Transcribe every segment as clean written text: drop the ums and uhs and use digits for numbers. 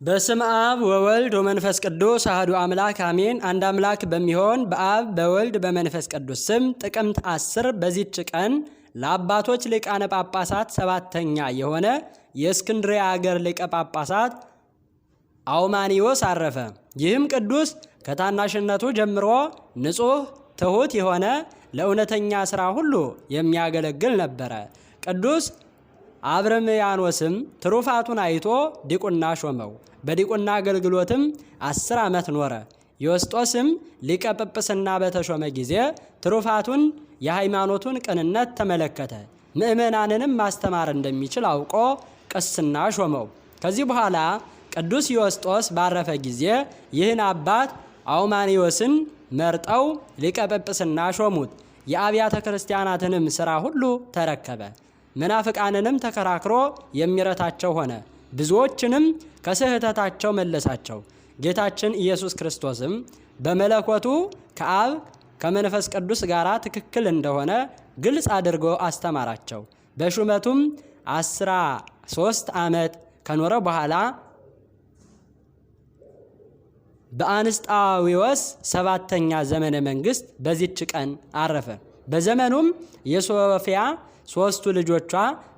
በስም አብ ወወልድ ወመንፈስ ቅዱስ አሐዱ አምላክ አሜን። አንድ አምላክ በሚሆን በአብ በወልድ በመንፈስ ቅዱስ ስም ጥቅምት 10 በዚህች ቀን ለአባቶች ሊቃነ ጳጳሳት ሰባተኛ የሆነ የእስክንድርያ ሀገር ሊቀ ጳጳሳት አውማኒዮስ አረፈ። ይህም ቅዱስ ከታናሽነቱ ጀምሮ ንጹሕ ትሑት የሆነ ለእውነተኛ ሥራ ሁሉ የሚያገለግል ነበረ። ቅዱስ አብረምያኖስም ትሩፋቱን አይቶ ዲቁና ሾመው። በዲቁና አገልግሎትም 10 ዓመት ኖረ። ዮስጦስም ሊቀ ጵጵስና በተሾመ ጊዜ ትሩፋቱን የሃይማኖቱን ቅንነት ተመለከተ። ምእመናንንም ማስተማር እንደሚችል አውቆ ቅስና ሾመው። ከዚህ በኋላ ቅዱስ ዮስጦስ ባረፈ ጊዜ ይህን አባት አውማኒዮስን መርጠው ሊቀ ጵጵስና ሾሙት። የአብያተ ክርስቲያናትንም ሥራ ሁሉ ተረከበ። መናፍቃንንም ተከራክሮ የሚረታቸው ሆነ። ብዙዎችንም ከስህተታቸው መለሳቸው። ጌታችን ኢየሱስ ክርስቶስም በመለኮቱ ከአብ ከመንፈስ ቅዱስ ጋር ትክክል እንደሆነ ግልጽ አድርጎ አስተማራቸው። በሹመቱም 13 ዓመት ከኖረ በኋላ በአንስጣዊዎስ 7ኛ ዘመነ መንግስት በዚች ቀን አረፈ። በዘመኑም የሶፊያ 3ቱ ልጆቿ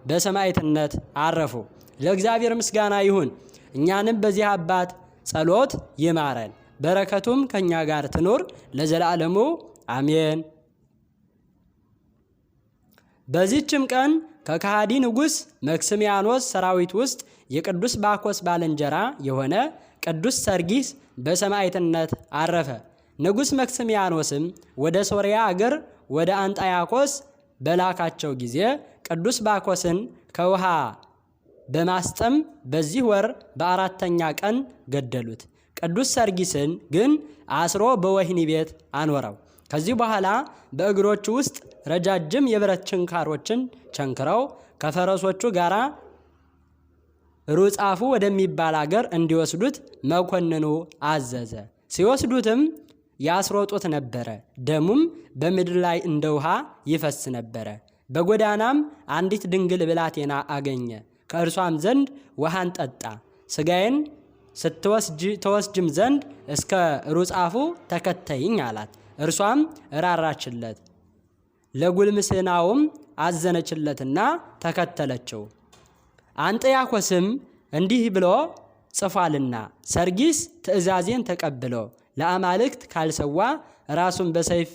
በሰማዕትነት አረፉ። ለእግዚአብሔር ምስጋና ይሁን። እኛንም በዚህ አባት ጸሎት ይማረን፣ በረከቱም ከኛ ጋር ትኑር ለዘላለሙ አሜን። በዚህችም ቀን ከከሃዲ ንጉሥ መክስሚያኖስ ሰራዊት ውስጥ የቅዱስ ባኮስ ባልንጀራ የሆነ ቅዱስ ሰርጊስ በሰማዕትነት አረፈ። ንጉሥ መክስሚያኖስም ወደ ሶርያ አገር ወደ አንጣያኮስ በላካቸው ጊዜ ቅዱስ ባኮስን ከውሃ በማስጠም በዚህ ወር በ4ኛ ቀን ገደሉት። ቅዱስ ሰርጊስን ግን አስሮ በወህኒ ቤት አኖረው። ከዚህ በኋላ በእግሮቹ ውስጥ ረጃጅም የብረት ችንካሮችን ቸንክረው ከፈረሶቹ ጋር ሩጻፉ ወደሚባል አገር እንዲወስዱት መኮንኑ አዘዘ። ሲወስዱትም ያስሮጡት ነበረ። ደሙም በምድር ላይ እንደ ውሃ ይፈስ ነበረ። በጎዳናም አንዲት ድንግል ብላቴና አገኘ። ከእርሷም ዘንድ ውሃን ጠጣ። ሥጋዬን ስትወስጅም ዘንድ እስከ ሩጻፉ ተከተይኝ አላት። እርሷም እራራችለት፣ ለጉልምስናውም አዘነችለትና ተከተለችው። አንጥያኮስም እንዲህ ብሎ ጽፏልና ሰርጊስ ትእዛዜን ተቀብሎ ለአማልክት ካልሰዋ ራሱን በሰይፍ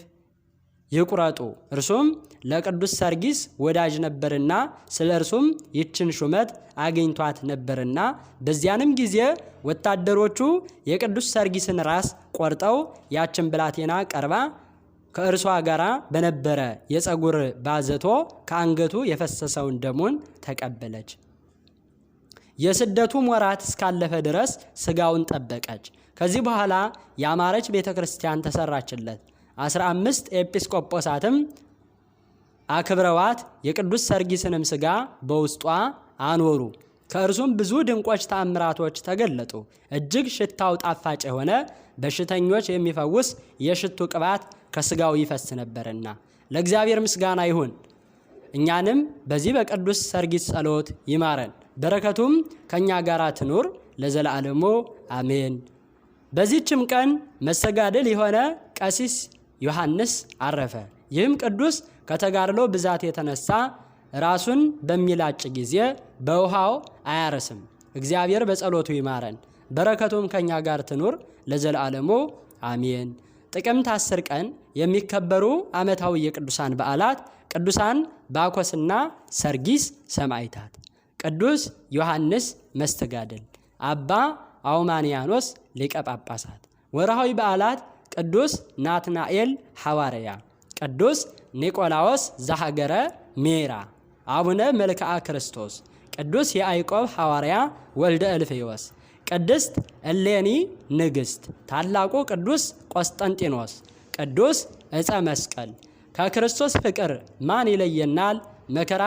ይቁረጡ። እርሱም ለቅዱስ ሰርጊስ ወዳጅ ነበርና ስለ እርሱም ይችን ሹመት አግኝቷት ነበርና። በዚያንም ጊዜ ወታደሮቹ የቅዱስ ሰርጊስን ራስ ቆርጠው ያችን ብላቴና ቀርባ ከእርሷ ጋር በነበረ የፀጉር ባዘቶ ከአንገቱ የፈሰሰውን ደሙን ተቀበለች። የስደቱም ወራት እስካለፈ ድረስ ስጋውን ጠበቀች። ከዚህ በኋላ ያማረች ቤተ ክርስቲያን ተሰራችለት። 15 ኤጲስቆጶሳትም አክብረዋት የቅዱስ ሰርጊስንም ስጋ በውስጧ አኖሩ። ከእርሱም ብዙ ድንቆች ተአምራቶች ተገለጡ። እጅግ ሽታው ጣፋጭ የሆነ በሽተኞች የሚፈውስ የሽቱ ቅባት ከስጋው ይፈስ ነበርና ለእግዚአብሔር ምስጋና ይሁን። እኛንም በዚህ በቅዱስ ሰርጊስ ጸሎት ይማረን፣ በረከቱም ከኛ ጋር ትኑር ለዘላለሙ አሜን። በዚህችም ቀን መሰጋድል የሆነ ቀሲስ ዮሐንስ አረፈ። ይህም ቅዱስ ከተጋድሎ ብዛት የተነሳ ራሱን በሚላጭ ጊዜ በውሃው አያርስም። እግዚአብሔር በጸሎቱ ይማረን፣ በረከቱም ከኛ ጋር ትኑር ለዘላለሙ አሜን። ጥቅምት 10 ቀን የሚከበሩ ዓመታዊ የቅዱሳን በዓላት ቅዱሳን ባኮስና ሰርጊስ ሰማዕታት፣ ቅዱስ ዮሐንስ መስተጋድል፣ አባ አውማንያኖስ ሊቀ ጳጳሳት። ወርሃዊ በዓላት ቅዱስ ናትናኤል ሐዋርያ፣ ቅዱስ ኒቆላዎስ ዘሀገረ ሜራ፣ አቡነ መልክዓ ክርስቶስ፣ ቅዱስ ያዕቆብ ሐዋርያ ወልደ እልፍዮስ፣ ቅድስት እሌኒ ንግሥት፣ ታላቁ ቅዱስ ቆስጠንጢኖስ፣ ቅዱስ ዕፀ መስቀል። ከክርስቶስ ፍቅር ማን ይለየናል? መከራ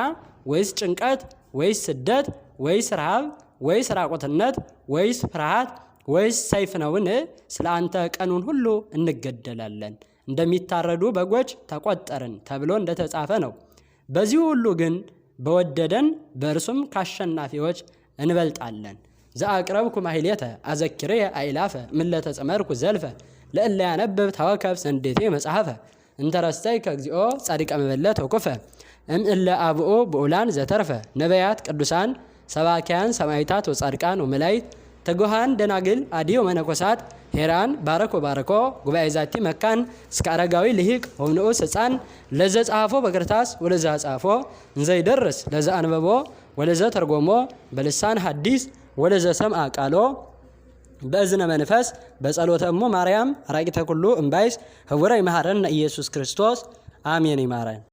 ወይስ ጭንቀት ወይስ ስደት ወይስ ረሃብ ወይስ ራቁትነት ወይስ ፍርሃት ወይስ ሰይፍ ነውን? ስለ አንተ ቀኑን ሁሉ እንገደላለን፣ እንደሚታረዱ በጎች ተቆጠርን ተብሎ እንደተጻፈ ነው። በዚህ ሁሉ ግን በወደደን በእርሱም ከአሸናፊዎች እንበልጣለን። ዘአቅረብኩ ማሕሌተ አዘኪሬ አእላፈ ምለተ ጸመርኩ ዘልፈ ለእለ ያነብብ ተወከብ ሰንዴቴ መጽሐፈ እንተረስተይ ከግዚኦ ጻድቀ መበለት ወኩፈ እምእለ አብኦ ብኡላን ዘተርፈ ነቢያት ቅዱሳን ሰባኪያን ሰማዕታት ወጻድቃን ወመላእክት ተጉሃን ደናግል አዲዮ መነኮሳት ሄራን ባረኮ ጉባኤ ዛቲ መካን እስከ አረጋዊ ልሂቅ ወንዑስ ሕፃን ለዘ ጻፎ በክርታስ ወለዘ ጻፎ እንዘይደርስ ለዘ አንበቦ ወለዘ ተርጎሞ በልሳን ሐዲስ ወለዘ ሰምዐ ቃሎ በእዝነ መንፈስ በጸሎተ እሙ ማርያም አራቂተ ኩሉ እምባይስ ህቡረ ይመሐረነ ኢየሱስ ክርስቶስ አሜን። ይማረን።